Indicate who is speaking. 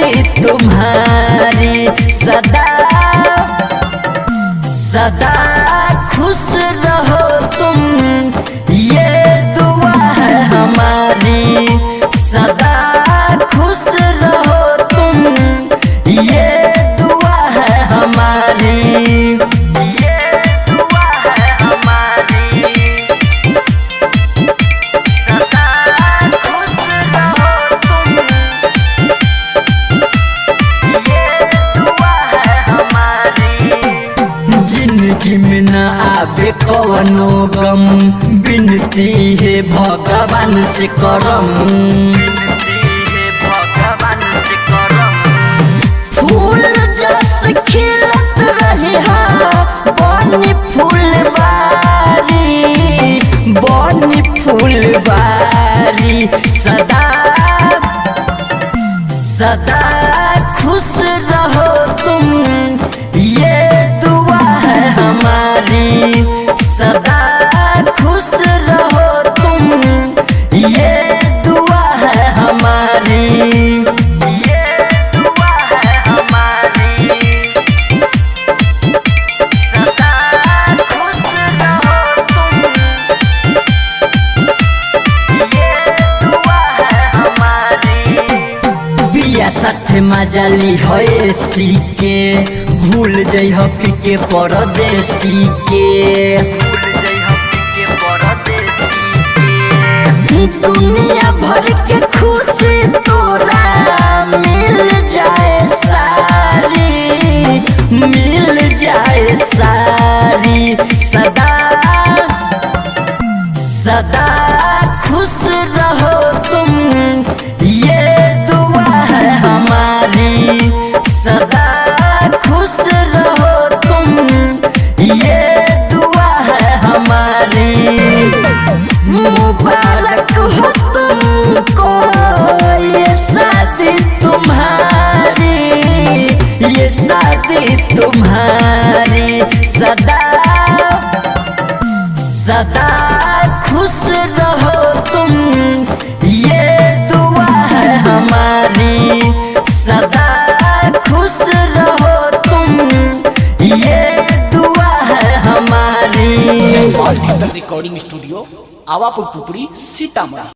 Speaker 1: शादी तुम्हारी सदा सदा खुश रहो तुम, ये दुआ है हमारी। सदा खुश रहो तुम, ये दुआ है हमारी। ये दुआ है हमारी। सदा खुश रहो तुम, ये दुआ है हमारी। जिंदगी में न आवे कवनो गम, बिनती है भगवान से करम। फूल जस खिलत रही बनी फूलवारी, बनी फूलवारी। सदा सदा खुश रहो तुम, ये दुआ है हमारी। सदा खुश रहो तुम, ये दुआ है हमारी। ये दुआ है हमारी। सदा खुश रहो तुम, ये दुआ है हमारी। बिया साथ मजाली है सीके, भूल जइह पीके परदेसी के। दुनिया भर के खुशी तोरा मिल जाए सारी, मिल जाए सारी। सदा सदा खुश रहो तुम, ये दुआ है हमारी। सदा खुश रहो तुम, ये दुआ है हमारी। मुबारक हो तुमको ये शादी तुम्हारी, ये शादी तुम्हारी। सदा सदा खुश रहो तुम, ये दुआ है हमारी। सदा खुश रहो तुम, ये दुआ है हमारी।
Speaker 2: Recording studio Awapur Pupri Sitamarhi.